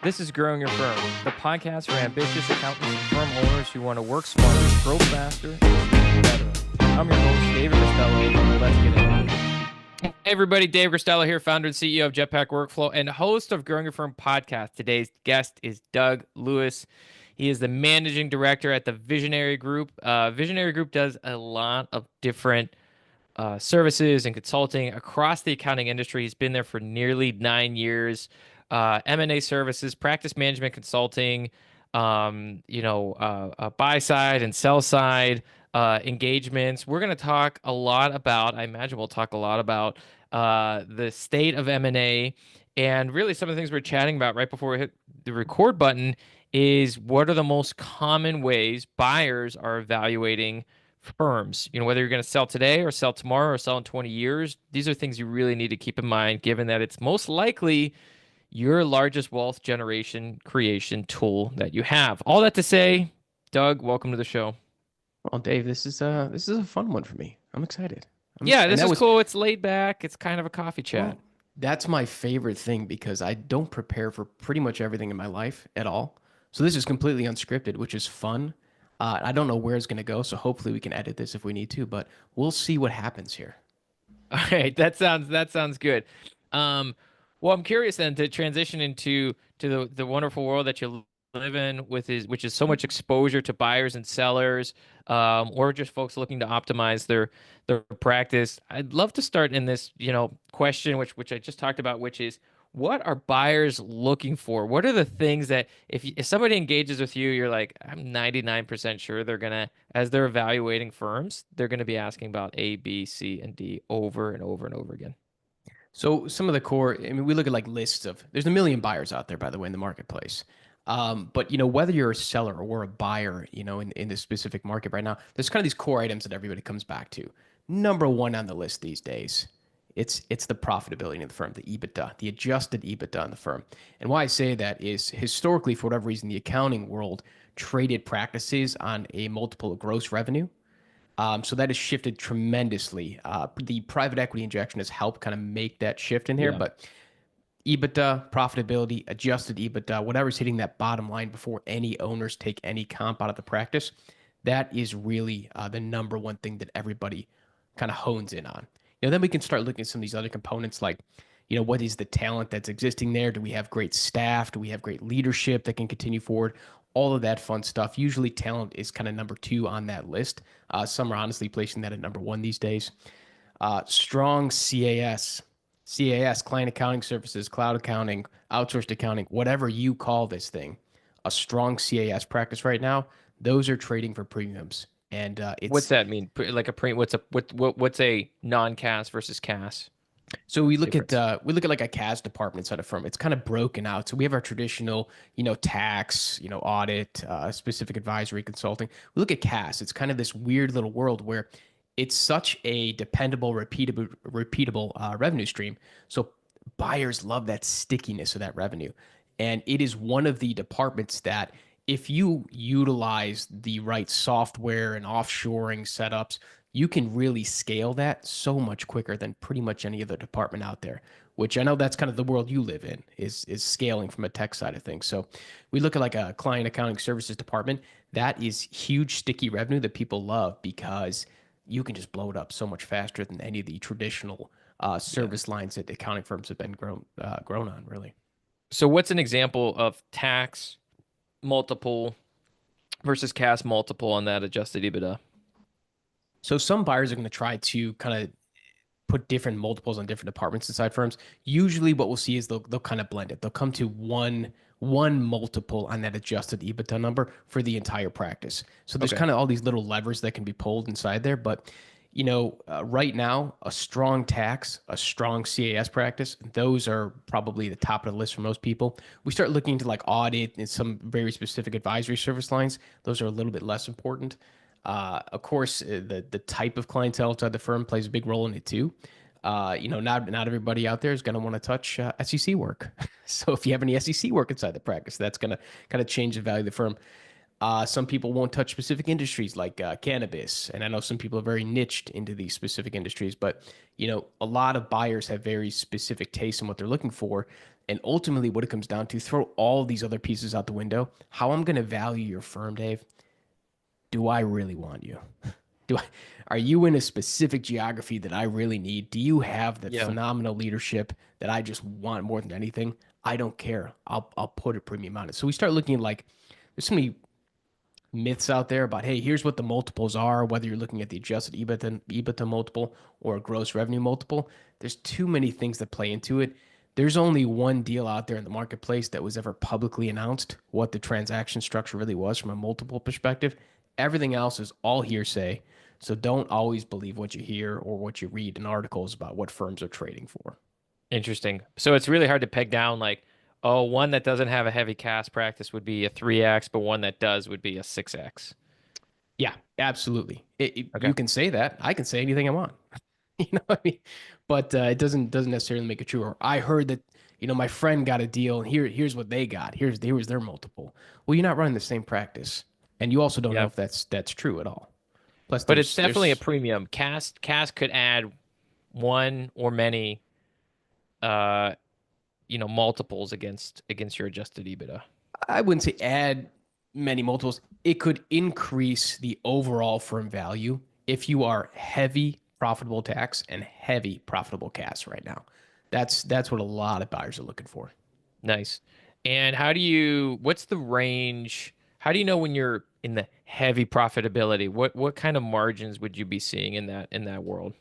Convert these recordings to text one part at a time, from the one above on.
This is Growing Your Firm, the podcast for ambitious accountants and firm owners who want to work smarter, grow faster, and better. I'm your host, Dave Cristella. Let's get into it. Hey everybody, Dave Cristella here, founder and CEO of Jetpack Workflow and host of Growing Your Firm podcast. Today's guest is Doug Lewis. He is the managing director at the Visionary Group. Visionary Group does a lot of different services and consulting across the accounting industry. He's been there for nearly 9 years. M&A services, practice management consulting, buy side and sell side engagements. We're going to talk a lot about, I imagine we'll talk a lot about the state of M&A, and really some of the things we're chatting about right before we hit the record button is what are the most common ways buyers are evaluating firms. Whether you're going to sell today or sell tomorrow or sell in 20 years, these are things you really need to keep in mind, given that it's most likely your largest wealth generation creation tool that you have. All that to say, Doug, welcome to the show. Well, Dave, this is a fun one for me. I'm excited. Yeah, And this is cool. It's laid back. It's kind of a coffee chat. well, that's my favorite thing because I don't prepare for pretty much everything in my life at all. So this is completely unscripted, which is fun. I don't know where it's going to go, so hopefully we can edit this if we need to, but we'll see what happens here. All right, that sounds good. Um, well, I'm curious then to transition into the wonderful world that you live in which is so much exposure to buyers and sellers, or just folks looking to optimize their practice. I'd love to start in this, question which I just talked about, which is what are buyers looking for? What are the things that if somebody engages with you, you're like, I'm 99% sure they're gonna, as they're evaluating firms, they're gonna be asking about A, B, C, and D over and over and over again. So some of the core, I mean, we look at like lists of, there's a million buyers out there, by the way, in the marketplace. But whether you're a seller or a buyer, in this specific market right now, there's kind of these core items that everybody comes back to. Number one on the list these days, it's the profitability of the firm, the EBITDA, the adjusted EBITDA in the firm. And why I say that is historically, for whatever reason, the accounting world traded practices on a multiple of gross revenue. So that has shifted tremendously. The private equity injection has helped kind of make that shift in here, Yeah. but EBITDA, profitability, adjusted EBITDA, whatever's hitting that bottom line before any owners take any comp out of the practice, that is really the number one thing that everybody kind of hones in on. Then we can start looking at some of these other components like, what is the talent that's existing there? Do we have great staff? Do we have great leadership that can continue forward? All of that fun stuff. Usually talent is kind of number two on that list. Some are honestly placing that at number one these days. Strong CAS, client accounting services, cloud accounting, outsourced accounting, whatever you call this thing, a strong CAS practice right now, those are trading for premiums. And What's it's that mean? Like a pre, what's a non-CAS versus CAS so difference? we look at like a CAS department inside a firm. It's kind of broken out. So we have our traditional, tax, audit, specific advisory consulting. We look at CAS. It's kind of this weird little world where it's such a dependable, repeatable revenue stream. So buyers love that stickiness of that revenue, and it is one of the departments that if you utilize the right software and offshoring setups, you can really scale that so much quicker than pretty much any other department out there, which I know that's kind of the world you live in is scaling from a tech side of things. So we look at like a client accounting services department. That is huge sticky revenue that people love because you can just blow it up so much faster than any of the traditional Yeah. service lines that accounting firms have been grown on, really. So what's an example of tax multiple versus CAS multiple on that adjusted EBITDA? So some buyers are going to try to kind of put different multiples on different departments inside firms. Usually what we'll see is they'll kind of blend it. They'll come to one multiple on that adjusted EBITDA number for the entire practice. So there's Okay. kind of all these little levers that can be pulled inside there. But right now, a strong tax, a strong CAS practice, those are probably the top of the list for most people. We start looking into like audit and some very specific advisory service lines. Those are a little bit less important. Of course, the type of clientele inside the firm plays a big role in it too. Not everybody out there is going to want to touch SEC work. So if you have any SEC work inside the practice, that's going to kind of change the value of the firm. Some people won't touch specific industries like cannabis, and I know some people are very niched into these specific industries. But a lot of buyers have very specific tastes in what they're looking for, And ultimately, what it comes down to, throw all these other pieces out the window. How I'm going to value your firm, Dave, do I really want you? Do I, are you in a specific geography that I really need? Do you have that Yeah. phenomenal leadership that I just want more than anything? I don't care. I'll put a premium on it. So we start looking at like there's so many myths out there about, hey, here's what the multiples are, whether you're looking at the adjusted EBITDA multiple or a gross revenue multiple. There's too many things that play into it. There's only one deal out there in the marketplace that was ever publicly announced what the transaction structure really was from a multiple perspective. Everything else is all hearsay. So don't always believe what you hear or what you read in articles about what firms are trading for. Interesting. So it's really hard to peg down like, oh, one that doesn't have a heavy cast practice would be a 3x, but one that does would be a 6x. Yeah, absolutely. Okay. You can say that. I can say anything I want. You know what I mean? But it doesn't necessarily make it true. Or I heard that, my friend got a deal and here's what they got. Here's their multiple. Well, you're not running the same practice. And you also don't know Yeah. if that's true at all. Plus But it's definitely a there's premium. Cast could add one or many uh multiples against your adjusted EBITDA. I wouldn't say add many multiples. It could increase the overall firm value if you are heavy profitable tax and heavy profitable cash right now. That's what a lot of buyers are looking for. Nice. And what's the range? How do you know when you're in the heavy profitability? What kind of margins would you be seeing in that world?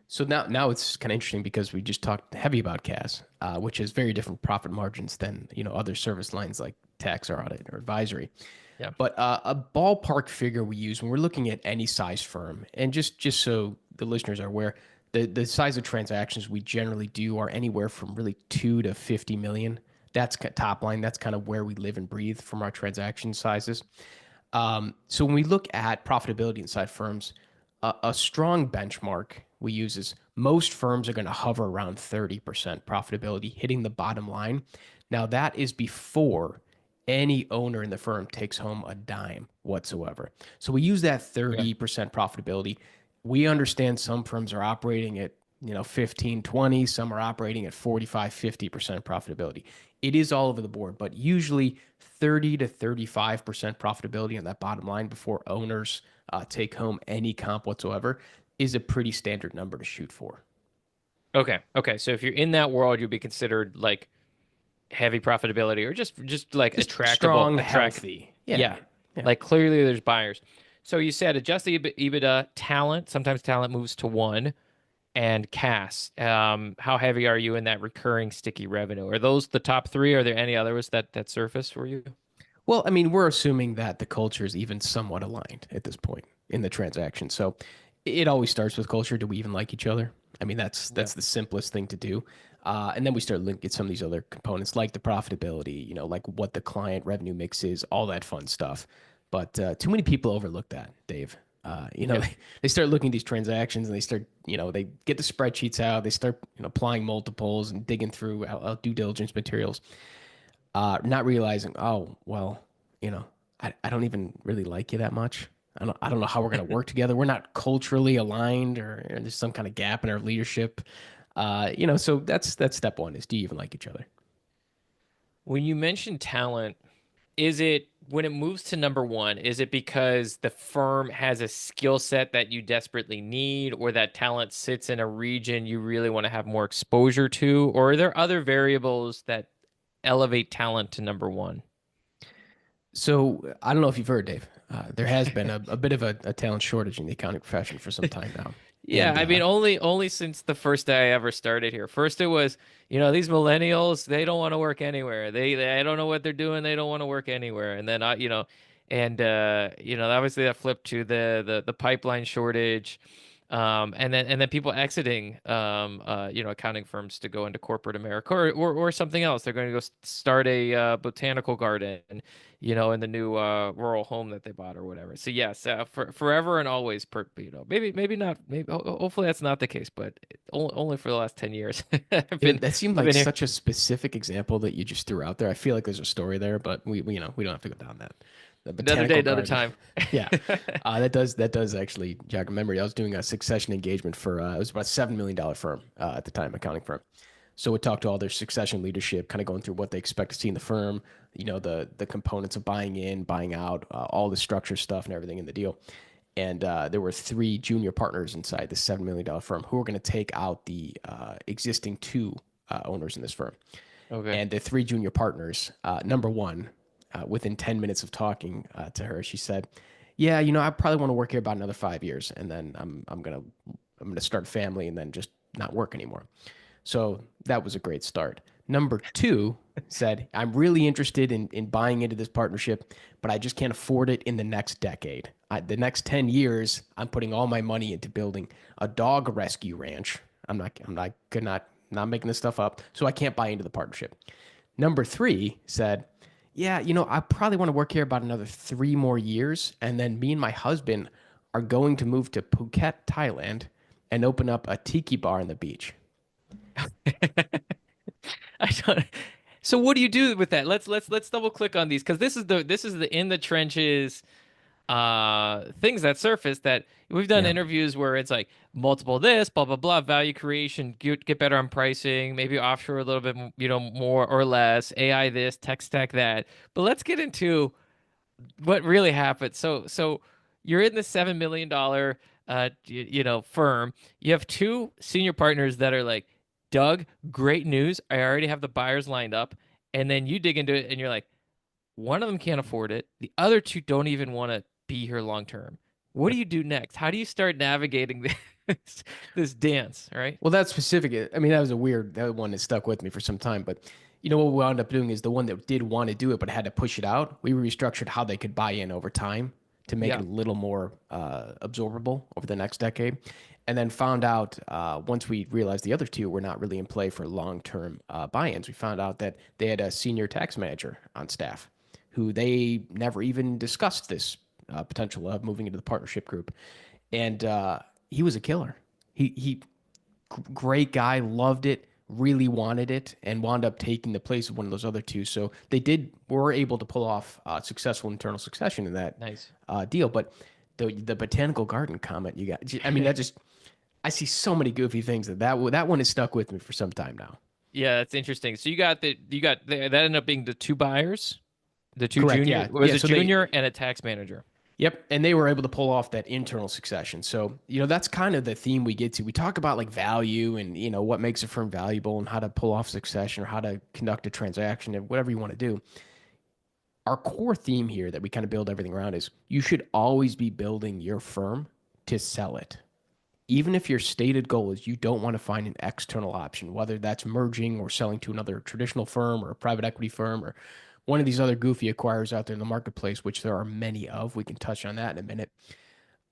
So now it's kind of interesting because we just talked heavy about CAS, which is very different profit margins than other service lines like tax or audit or advisory. Yeah. But a ballpark figure we use when we're looking at any size firm, and just so the listeners are aware, the size of transactions we generally do are anywhere from really 2 to 50 million. That's top line. That's kind of where we live and breathe from our transaction sizes. So when we look at profitability inside firms, a strong benchmark we use is most firms are going to hover around 30% profitability, hitting the bottom line. Now, that is before any owner in the firm takes home a dime whatsoever. So we use that Yeah. 30% profitability. We understand some firms are operating at 15, 20, some are operating at 45, 50% profitability. It is all over the board, but usually 30 to 35% profitability on that bottom line before owners take home any comp whatsoever is a pretty standard number to shoot for. Okay. Okay. So if you're in that world, you'd be considered like heavy profitability or just like Just attractable, strong, attract. healthy. Yeah, Yeah. man. Yeah. Like clearly there's buyers. So you said adjusted EBITDA, talent, sometimes talent moves to one, and CAS. How heavy are you in that recurring sticky revenue? Are those the top three? Are there any others that surface for you? Well, I mean, we're assuming that the culture is even somewhat aligned at this point in the transaction. So it always starts with culture. Do we even like each other? I mean, Yeah. that's the simplest thing to do. And then we start looking at some of these other components like the profitability, like what the client revenue mix is, all that fun stuff. But too many people overlook that, Dave. Yeah. They start looking at these transactions and they start, they get the spreadsheets out, they start, applying multiples and digging through due diligence materials, not realizing, oh, well, I don't even really like you that much. I don't know how we're going to work together. We're not culturally aligned or there's some kind of gap in our leadership. So that's step one is do you even like each other? When you mention talent, is it when it moves to number one, is it because the firm has a skill set that you desperately need, or that talent sits in a region you really want to have more exposure to? Or are there other variables that elevate talent to number one? So I don't know if you've heard, Dave. There has been a bit of a talent shortage in the accounting profession for some time now. Yeah, And I mean only since the first day I ever started here. First it was, these millennials, they don't want to work anywhere. They don't know what they're doing, they don't want to work anywhere. And then obviously that flipped to the pipeline shortage. And then people exiting accounting firms to go into corporate America or something else. They're going to go start a botanical garden, in the new rural home that they bought or whatever. So yes, forever and always, maybe not, hopefully that's not the case, but only for the last 10 years. I've been that seemed I've like been here. such a specific example that you just threw out there. I feel like there's a story there, but we don't have to go down that. The Another day, botanical another garden. time. Yeah, that does actually jog a memory. I was doing a succession engagement for it was about $7 million firm at the time, accounting firm. So we talked to all their succession leadership, kind of going through what they expect to see in the firm, the components of buying in, buying out, all the structure stuff and everything in the deal. And there were three junior partners inside the $7 million firm who were going to take out the existing two owners in this firm. Okay. And the three junior partners, number one, within 10 minutes of talking to her, she said, "Yeah, I probably want to work here about another 5 years, and then I'm gonna start a family and then just not work anymore." So that was a great start. Number two said, "I'm really interested in buying into this partnership, but I just can't afford it in the next decade. The next 10 years, I'm putting all my money into building a dog rescue ranch. I'm not making this stuff up, so I can't buy into the partnership." Number three said, "Yeah, I probably want to work here about another 3 more years. And then me and my husband are going to move to Phuket, Thailand, and open up a tiki bar on the beach." I don't. So what do you do with that? Let's double click on these because this is the in the trenches things that surface that we've done Yeah. interviews where it's like multiple this blah blah blah value creation get better on pricing maybe offshore a little bit more or less AI this tech stack that but let's get into what really happened. So you're in the $7 million firm. You have two senior partners that are like, Doug, great news. I already have the buyers lined up. And then you dig into it and you're like, one of them can't afford it. The other two don't even want to be here long term. What do Yep. you do next? How do you start navigating this dance, right? Well, that specific, I mean, that one that stuck with me for some time. But what we wound up doing is the one that did want to do it but had to push it out, we restructured how they could buy in over time to make it Yeah. a little more absorbable over the next decade. And then found out once we realized the other two were not really in play for long term buy ins, we found out that they had a senior tax manager on staff who they never even discussed this potential of moving into the partnership group. And he was a killer. He great guy, loved it, really wanted it, and wound up taking the place of one of those other two. So were able to pull off successful internal succession in that Nice. deal. But the botanical garden comment you got, I mean, that just I see so many goofy things that one has stuck with me for some time now. Yeah, that's interesting. So that ended up being the two buyers, the two Correct. junior Yeah. was Yeah. a So they junior and a tax manager. Yep, and they were able to pull off that internal succession. So, that's kind of the theme we get to. We talk about like value and, what makes a firm valuable and how to pull off succession or how to conduct a transaction and whatever you want to do. Our core theme here that we kind of build everything around is you should always be building your firm to sell it. Even if your stated goal is you don't want to find an external option, whether that's merging or selling to another traditional firm or a private equity firm or one of these other goofy acquirers out there in the marketplace, which there are many of. We can touch on that in a minute.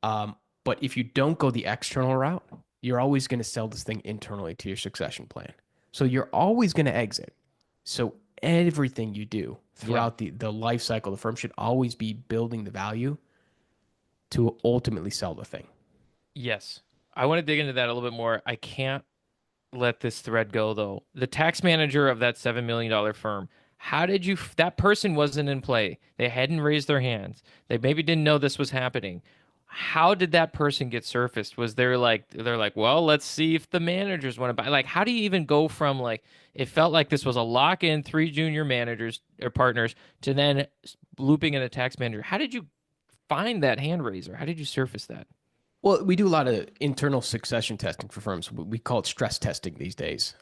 But if you don't go the external route, you're always going to sell this thing internally to your succession plan. So you're always going to exit. So everything you do Yeah. throughout the life cycle of the firm should always be building the value to ultimately sell the thing. Yes. I want to dig into that a little bit more. I can't let this thread go though. The tax manager of that $7 million firm, how did that person wasn't in play. They hadn't raised their hands. They maybe didn't know this was happening. How did that person get surfaced? Was there like they're like, well, let's see if the managers want to buy. Like, how do you even go from like it felt like this was a lock-in three junior managers or partners to then looping in a tax manager? How did you find that hand raiser? How did you surface that? Well, we do a lot of internal succession testing for firms. We call it stress testing these days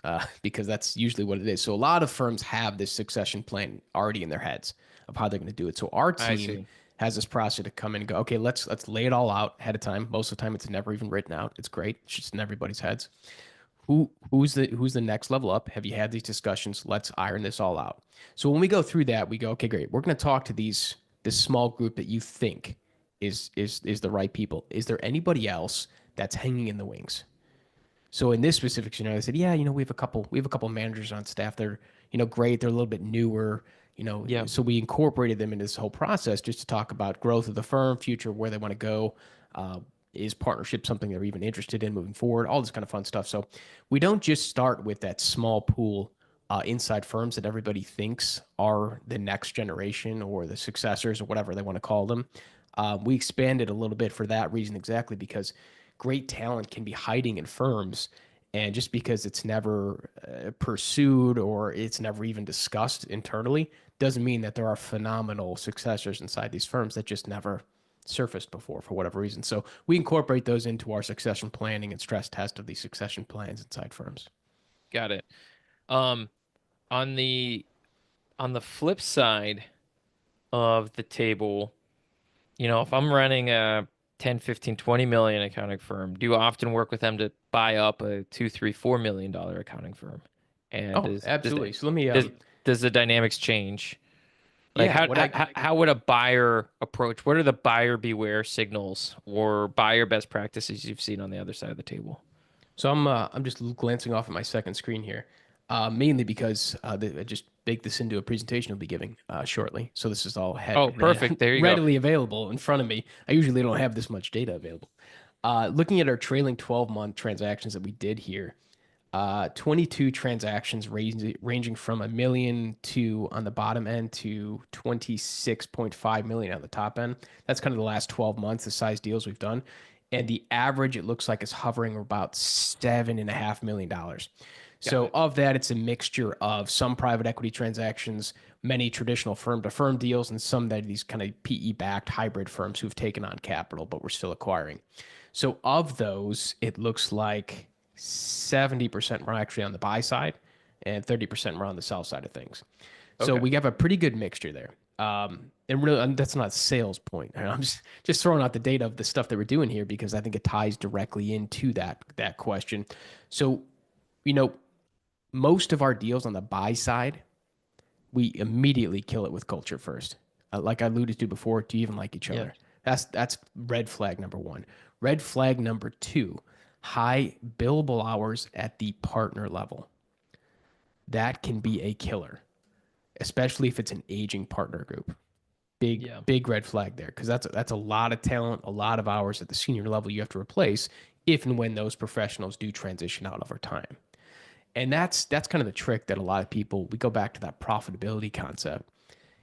because that's usually what it is. So a lot of firms have this succession plan already in their heads of how they're going to do it. So our I team see. has this process to come in and go, okay, let's lay it all out ahead of time. Most of the time, it's never even written out. It's great. It's just in everybody's heads. Who's the next level up? Have you had these discussions? Let's iron this all out. So when we go through that, we go, okay, great. We're going to talk to this small group that you think is the right people. Is there anybody else that's hanging in the wings? So in this specific scenario, I said, yeah, we have a couple managers on staff. They're, great. They're a little bit newer, Yeah. so we incorporated them into this whole process just to talk about growth of the firm, future, where they want to go. Is partnership something they're even interested in moving forward? All this kind of fun stuff. So we don't just start with that small pool inside firms that everybody thinks are the next generation or the successors or whatever they want to call them. We expanded a little bit for that reason exactly because great talent can be hiding in firms And just because it's never pursued or it's never even discussed internally doesn't mean that there are phenomenal successors inside these firms that just never surfaced before for whatever reason. So we incorporate those into our succession planning and stress test of these succession plans inside firms. Got it. Um, on the flip side of the table, if I'm running a 10, 15, 20 million accounting firm, do you often work with them to buy up a 2, 3, $4 million accounting firm? And Oh, does does absolutely. So let me does does the dynamics change? Like yeah, what I how would a buyer approach? What are the buyer beware signals or buyer best practices you've seen on the other side of the table? So I'm just glancing off at my second screen here, mainly because I just baked this into a presentation I'll be giving shortly. So this is all Oh, perfect. There you go. readily available in front of me. I usually don't have this much data available. Looking at our trailing 12-month transactions that we did here, 22 transactions ranging from a million to on the bottom end to 26.5 million on the top end. That's kind of the last 12 months, the size deals we've done. And the average, it looks like, is hovering about $7.5 million. Got So it. of that, it's a mixture of some private equity transactions, many traditional firm to firm deals, and some that these kind of PE backed hybrid firms who've taken on capital, but we're still acquiring. So of those, it looks like 70% were actually on the buy side and 30% were on the sell side of things. So Okay. we have a pretty good mixture there. And really, and that's not a sales point. I'm just throwing out the data of the stuff that we're doing here because I think it ties directly into that question. So, you know, most of our deals on the buy side, we immediately kill it with culture first. Like I alluded to before, do you even like each Yeah. other? That's red flag number one. Red flag number two, high billable hours at the partner level. That can be a killer, especially if it's an aging partner group. Big Yeah. big red flag there because that's a lot of talent, a lot of hours at the senior level you have to replace if and when those professionals do transition out over time. And that's kind of the trick that a lot of people, we go back to that profitability concept.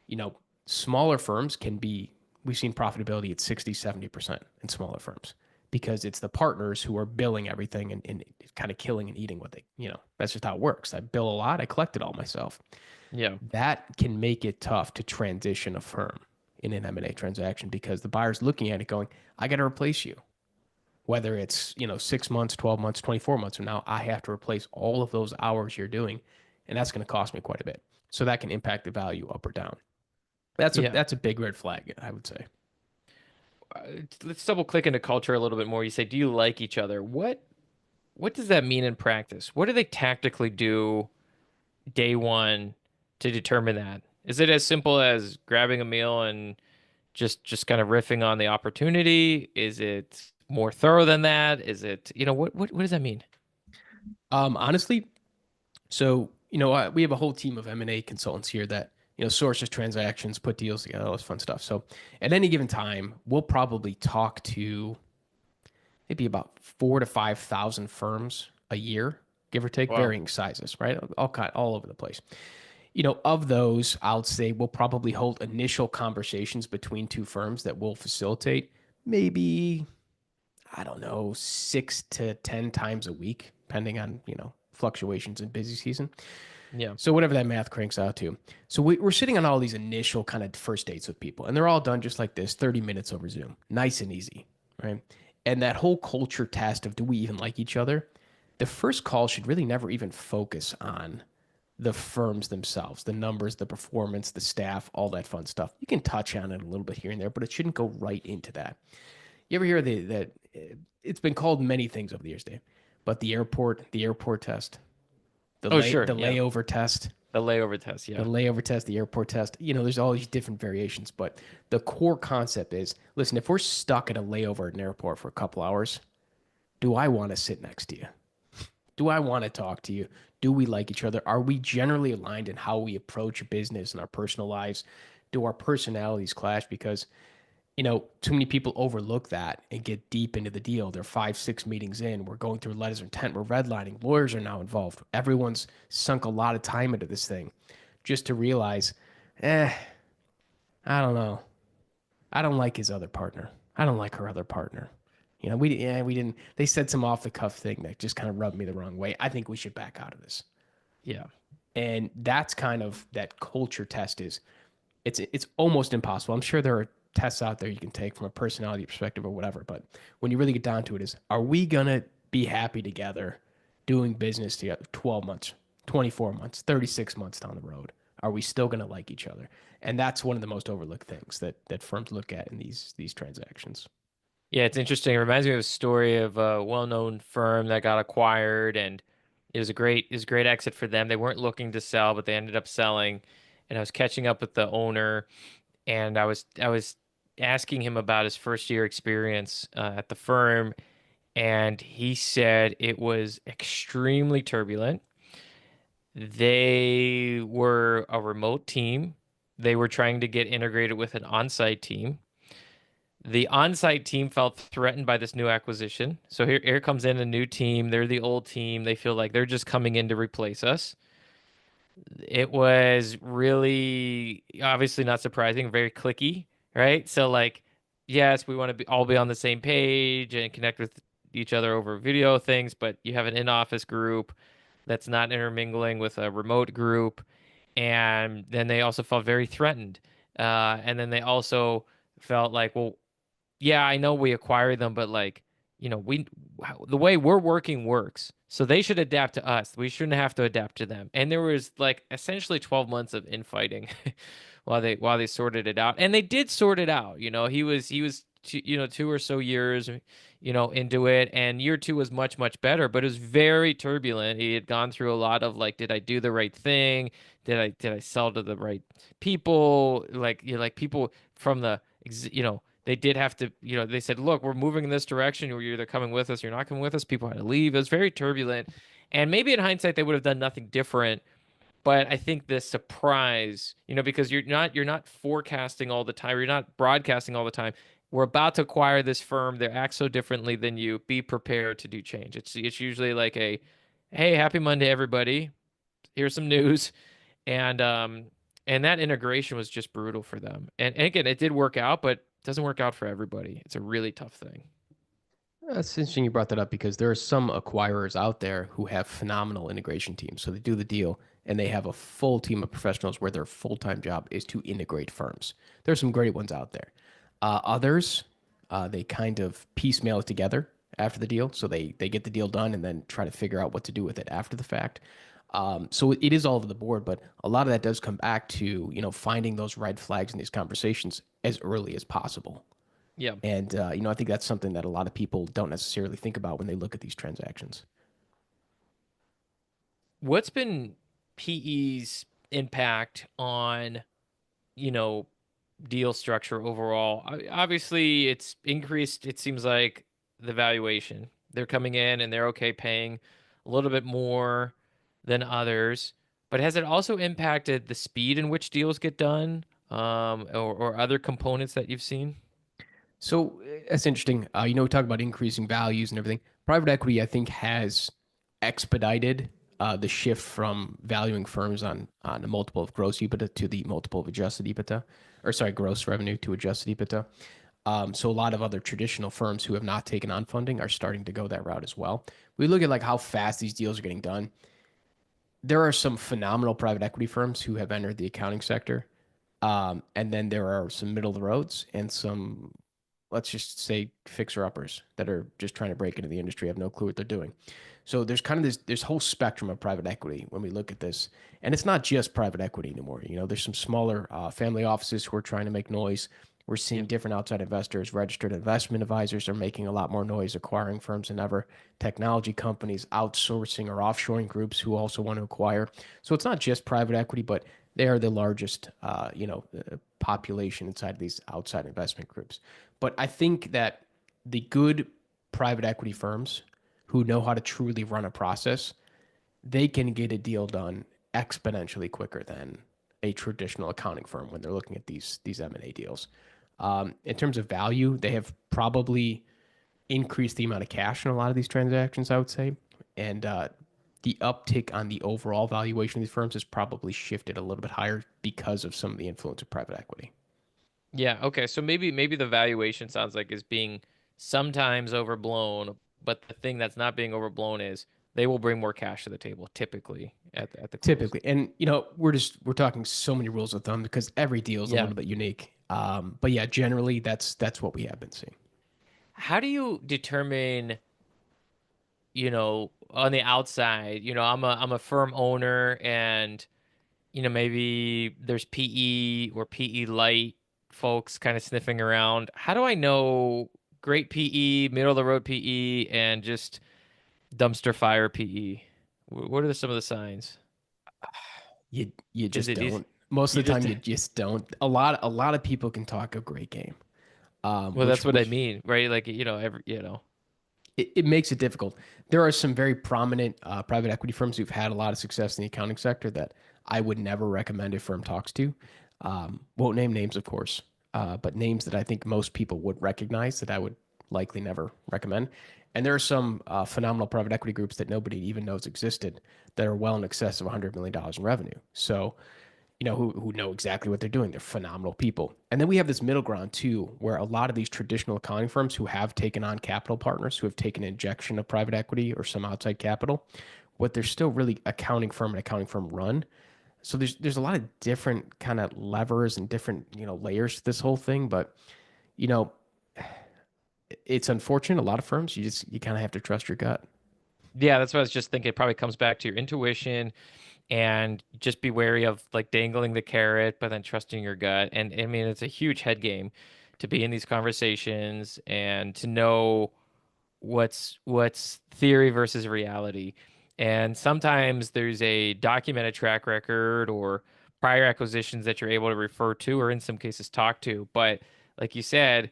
You know, smaller firms can be, we've seen profitability at 60, 70% in smaller firms because it's the partners who are billing everything and kind of killing and eating what they, that's just how it works. I bill a lot, I collect it all myself. Yeah. That can make it tough to transition a firm in an M&A transaction because the buyer's looking at it going, I got to replace you. Whether it's, 6 months, 12 months, 24 months from now, I have to replace all of those hours you're doing. And that's going to cost me quite a bit. So that can impact the value up or down. That's a Yeah. that's a big red flag, I would say. Let's double click into culture a little bit more. You say, do you like each other? What does that mean in practice? What do they tactically do day one to determine that? Is it as simple as grabbing a meal and just kind of riffing on the opportunity? Is it more thorough than that? Is it, what does that mean? Honestly, so we have a whole team of M&A consultants here that sources transactions, put deals together, all this fun stuff. So at any given time, we'll probably talk to maybe about 4 to 5 thousand firms a year, give or take, Wow. varying sizes, right? All over the place. Of those, I would say we'll probably hold initial conversations between two firms that will facilitate maybe, I don't know, 6 to 10 times a week, depending on, fluctuations in busy season. Yeah. So whatever that math cranks out to. So we're sitting on all these initial kind of first dates with people, and they're all done just like this, 30 minutes over Zoom, nice and easy, right? And that whole culture test of do we even like each other? The first call should really never even focus on the firms themselves, the numbers, the performance, the staff, all that fun stuff. You can touch on it a little bit here and there, but it shouldn't go right into that. You ever hear that it's been called many things over the years, Dave, but the airport test, Oh, sure. the Yeah. layover test, The layover test. the Yeah. layover test, the airport test. There's all these different variations, but the core concept is, listen, if we're stuck at a layover at an airport for a couple hours, do I want to sit next to you? Do I want to talk to you? Do we like each other? Are we generally aligned in how we approach business and our personal lives? Do our personalities clash? Because, too many people overlook that and get deep into the deal. They're 5, 6 meetings in. We're going through letters of intent. We're redlining. Lawyers are now involved. Everyone's sunk a lot of time into this thing just to realize, eh, I don't know. I don't like his other partner. I don't like her other partner. We didn't. They said some off the cuff thing that just kind of rubbed me the wrong way. I think we should back out of this. Yeah. And that's kind of that culture test is it's almost impossible. I'm sure there are tests out there you can take from a personality perspective or whatever, but when you really get down to it is are we gonna be happy together doing business together 12 months, 24 months, 36 months down the road? Are we still gonna like each other? And that's one of the most overlooked things that firms look at in these transactions. Yeah, it's interesting. It reminds me of a story of a well-known firm that got acquired, and it was a great exit for them. They weren't looking to sell, but they ended up selling. And I was catching up with the owner, and I was asking him about his first year experience at the firm, and he said it was extremely turbulent. They were a remote team. They were trying to get integrated with an on-site team. The on-site team felt threatened by this new acquisition. So here comes in a new team. They're the old team. They feel like they're just coming in to replace us. It was really obviously not surprising, very clicky, right? So like, yes, we want to all be on the same page and connect with each other over video things, but you have an in-office group that's not intermingling with a remote group, and then they also felt very threatened. And then they also felt like, well, yeah, I know we acquire them, but like, we the way we're working works. So they should adapt to us. We shouldn't have to adapt to them. And there was like essentially 12 months of infighting while they sorted it out. And they did sort it out. He was 2 or so years, into it, and year two was much, much better, but it was very turbulent. He had gone through a lot of like, did I do the right thing? Did I sell to the right people? Like, like people from they did have to, they said, look, we're moving in this direction. You're either coming with us, or you're not coming with us. People had to leave. It was very turbulent. And maybe in hindsight, they would have done nothing different. But I think the surprise, because you're not forecasting all the time, or you're not broadcasting all the time. We're about to acquire this firm. They act so differently than you. Be prepared to do change. It's usually like hey, happy Monday, everybody. Here's some news. And that integration was just brutal for them. And again, it did work out, but it doesn't work out for everybody. It's a really tough thing. That's interesting you brought that up because there are some acquirers out there who have phenomenal integration teams. So they do the deal and they have a full team of professionals where their full-time job is to integrate firms. There's some great ones out there. Others, they kind of piecemeal it together after the deal. So they get the deal done and then try to figure out what to do with it after the fact. So it is all over the board, but a lot of that does come back to, finding those red flags in these conversations as early as possible. Yeah. And I think that's something that a lot of people don't necessarily think about when they look at these transactions. What's been PE's impact on, you know, deal structure overall? Obviously, it's increased, it seems like, the valuation. They're coming in and they're okay paying a little bit more than others. But has it also impacted the speed in which deals get done, or other components that you've seen? So that's interesting. We talk about increasing values and everything. Private equity, I think, has expedited the shift from valuing firms on the multiple of gross EBITDA to the multiple of adjusted EBITDA, or sorry, gross revenue to adjusted EBITDA. So a lot of other traditional firms who have not taken on funding are starting to go that route as well. We look at like how fast these deals are getting done. There are some phenomenal private equity firms who have entered the accounting sector. And then there are some middle of the roads and some, let's just say, fixer uppers that are just trying to break into the industry, have no clue what they're doing. So there's kind of this whole spectrum of private equity when we look at this, and it's not just private equity anymore. There's some smaller family offices who are trying to make noise. We're seeing Yeah. different outside investors, registered investment advisors are making a lot more noise, acquiring firms than ever. Technology companies, outsourcing or offshoring groups who also want to acquire. So it's not just private equity, but they are the largest, population inside these outside investment groups. But I think that the good private equity firms who know how to truly run a process, they can get a deal done exponentially quicker than a traditional accounting firm when they're looking at these M&A deals. In terms of value, they have probably increased the amount of cash in a lot of these transactions, I would say, and the uptick on the overall valuation of these firms has probably shifted a little bit higher because of some of the influence of private equity. Yeah, okay. So maybe the valuation sounds like is being sometimes overblown, but the thing that's not being overblown is they will bring more cash to the table typically at the close. Typically. And we're talking so many rules of thumb because every deal is a Yeah. little bit unique. But yeah, generally that's what we have been seeing. How do you determine, on the outside, I'm a firm owner and maybe there's PE or PE light folks kind of sniffing around. How do I know great PE, middle of the road PE, and just dumpster fire PE? What are some of the signs? You Is just it easy? don't. Most You of the just time you just don't. A lot of people can talk a great game. well, Which that's what I which mean, right? Like, it makes it difficult. There are some very prominent private equity firms who've had a lot of success in the accounting sector that I would never recommend a firm talks to. Won't name names, of course, but names that I think most people would recognize that I would likely never recommend. And there are some phenomenal private equity groups that nobody even knows existed that are well in excess of $100 million in revenue. So who know exactly what they're doing. They're phenomenal people. And then we have this middle ground too, where a lot of these traditional accounting firms who have taken on capital partners, who have taken injection of private equity or some outside capital, what they're still really accounting firm and accounting firm run. So there's a lot of different kind of levers and different layers to this whole thing. But you know it's unfortunate. A lot of firms you kind of have to trust your gut. yeah, that's what I was just thinking. It probably comes back to your intuition and just be wary of like dangling the carrot, but then trusting your gut. And I mean, it's a huge head game to be in these conversations and to know what's theory versus reality. And sometimes there's a documented track record or prior acquisitions that you're able to refer to, or in some cases talk to. But like you said,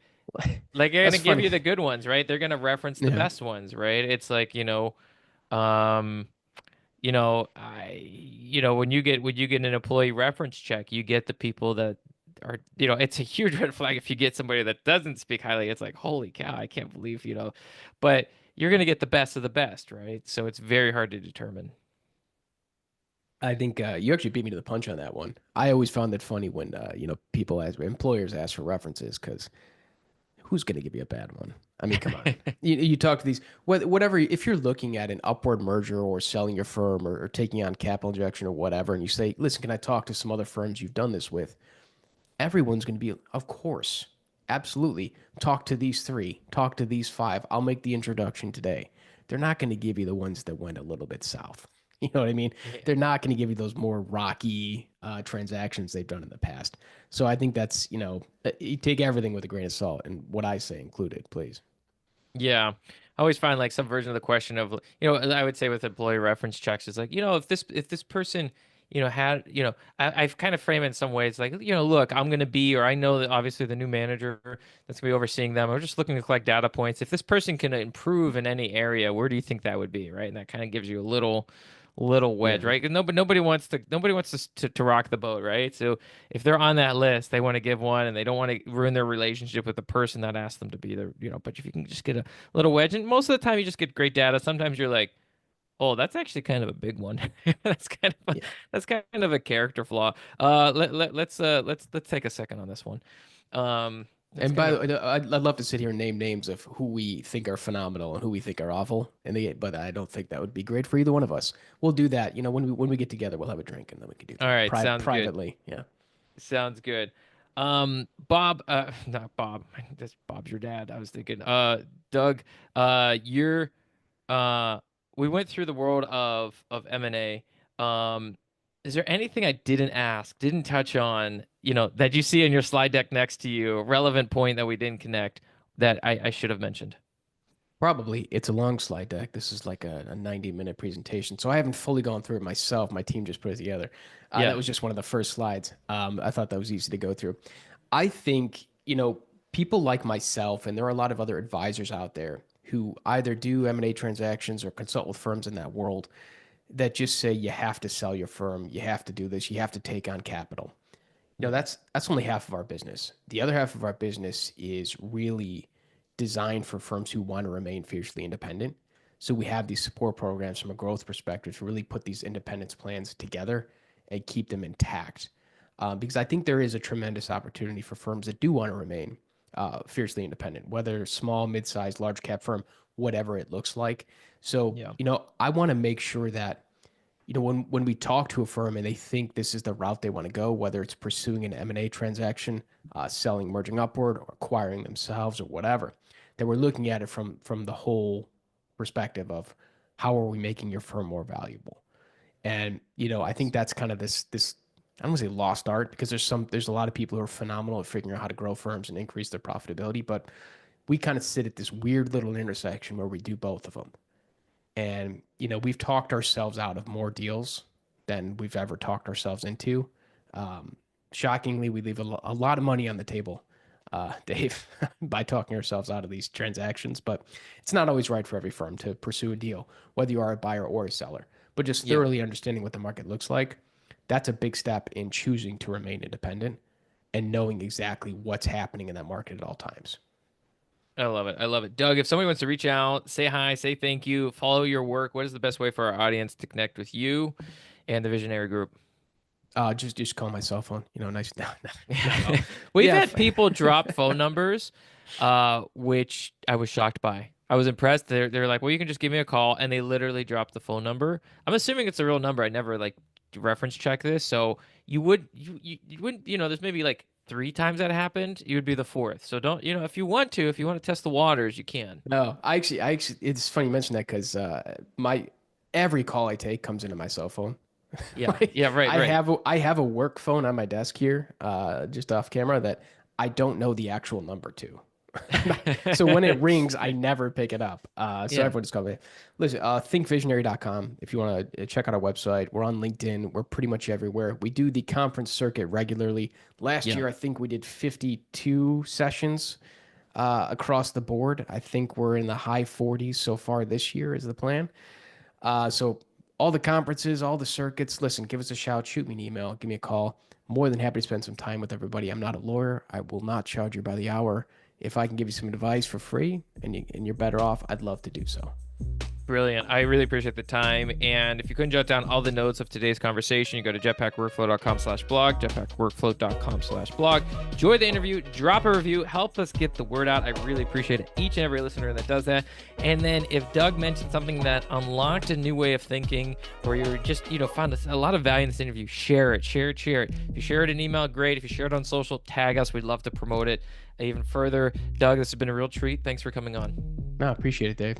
like they're That's gonna give funny. you the good ones, right? They're gonna reference the Yeah. best ones, right? It's like, um, when you get an employee reference check, you get the people that are, it's a huge red flag if you get somebody that doesn't speak highly. It's like, holy cow, I can't believe, but you're gonna get the best of the best, right? So it's very hard to determine. I think you actually beat me to the punch on that one. I always found that funny when people as employers ask for references because who's going to give you a bad one? I mean, come on. You talk to these whatever. If you're looking at an upward merger or selling your firm or taking on capital injection or whatever, and you say, "Listen, can I talk to some other firms you've done this with?" Everyone's going to be, of course, absolutely. Talk to these three. Talk to these five. I'll make the introduction today. They're not going to give you the ones that went a little bit south. You know what I mean? Yeah. They're not going to give you those more rocky transactions they've done in the past. So I think that's, you take everything with a grain of salt, and what I say included, please. Yeah. I always find like some version of the question of, I would say with employee reference checks, it's like, if this person, had, I've kind of framed it in some ways like, look, I'm going to be, or I know that obviously the new manager that's going to be overseeing them. I'm just looking to collect data points. If this person can improve in any area, where do you think that would be? Right. And that kind of gives you a little wedge, Yeah. right? 'Cause nobody wants to rock the boat, right? So if they're on that list, they want to give one and they don't want to ruin their relationship with the person that asked them to be there, but if you can just get a little wedge, and most of the time you just get great data. Sometimes you're like, oh, that's actually kind of a big one. That's kind of a, Yeah. that's kind of a character flaw. Let's take a second on this one. Let's And kind by the of way, I'd love to sit here and name names of who we think are phenomenal and who we think are awful. But I don't think that would be great for either one of us. We'll do that. When we get together, we'll have a drink and then we can do all that right, sounds good. privately. Yeah. Sounds good. Bob, not Bob. That's Bob's your dad. I was thinking, Doug, you're, uh, we went through the world of M&A. Is there anything I didn't ask, didn't touch on, that you see in your slide deck next to you, a relevant point that we didn't connect that I should have mentioned? Probably. It's a long slide deck. This is like a 90-minute presentation. So I haven't fully gone through it myself. My team just put it together. That Yeah. was just one of the first slides. I thought that was easy to go through. I think, people like myself, and there are a lot of other advisors out there who either do M&A transactions or consult with firms in that world that just say you have to sell your firm, you have to do this, you have to take on capital. Mhm. That's only half of our business. The other half of our business is really designed for firms who want to remain fiercely independent. So we have these support programs from a growth perspective to really put these independence plans together and keep them intact. Because I think there is a tremendous opportunity for firms that do want to remain fiercely independent, whether small, mid-sized, large cap firm, whatever it looks like. So, Yeah. I want to make sure that, when we talk to a firm and they think this is the route they want to go, whether it's pursuing an M&A transaction, selling, merging upward, or acquiring themselves, or whatever, that we're looking at it from the whole perspective of how are we making your firm more valuable. And I think that's kind of this I don't want to say lost art, because there's a lot of people who are phenomenal at figuring out how to grow firms and increase their profitability, but we kind of sit at this weird little intersection where we do both of them. And, we've talked ourselves out of more deals than we've ever talked ourselves into. Um, Shockingly, we leave a lot of money on the table, Dave, by talking ourselves out of these transactions. But it's not always right for every firm to pursue a deal, whether you are a buyer or a seller. But just Yeah. thoroughly understanding what the market looks like, that's a big step in choosing to remain independent and knowing exactly what's happening in that market at all times. I love it. I love it. Doug, if somebody wants to reach out, say hi, say thank you, follow your work, what is the best way for our audience to connect with you and the Visionary Group? Just call my cell phone. Nice. No, no, no. We've Yeah, had people drop phone numbers, which I was shocked by. I was impressed. They're like, well, you can just give me a call, and they literally dropped the phone number. I'm assuming it's a real number. I never like reference check this, so you wouldn't there's maybe like three times that happened. You would be the fourth. So don't if you want to test the waters, you can. no. I actually, it's funny you mentioned that because my every call I take comes into my cell phone. Yeah, Like, yeah, right, right. I have a work phone on my desk here, just off camera, that I don't know the actual number to. So when it rings, I never pick it up. So Yeah, everyone just call me. Listen, thinkvisionary.com. If you want to check out our website, we're on LinkedIn. We're pretty much everywhere. We do the conference circuit regularly. Last yeah. year, I think we did 52 sessions across the board. I think we're in the high 40s so far this year is the plan. So all the conferences, all the circuits, listen, give us a shout, shoot me an email, give me a call. More than happy to spend some time with everybody. I'm not a lawyer. I will not charge you by the hour. If I can give you some advice for free and you're better off, I'd love to do so. Brilliant. I really appreciate the time. And if you couldn't jot down all the notes of today's conversation, you go to jetpackworkflow.com/blog, jetpackworkflow.com/blog. Enjoy the interview, drop a review, help us get the word out. I really appreciate each and every listener that does that. And then if Doug mentioned something that unlocked a new way of thinking, or you're just, found a lot of value in this interview, share it, share it, share it. If you share it in email, great. If you share it on social, tag us. We'd love to promote it even further. Doug, this has been a real treat. Thanks for coming on. No, appreciate it, Dave.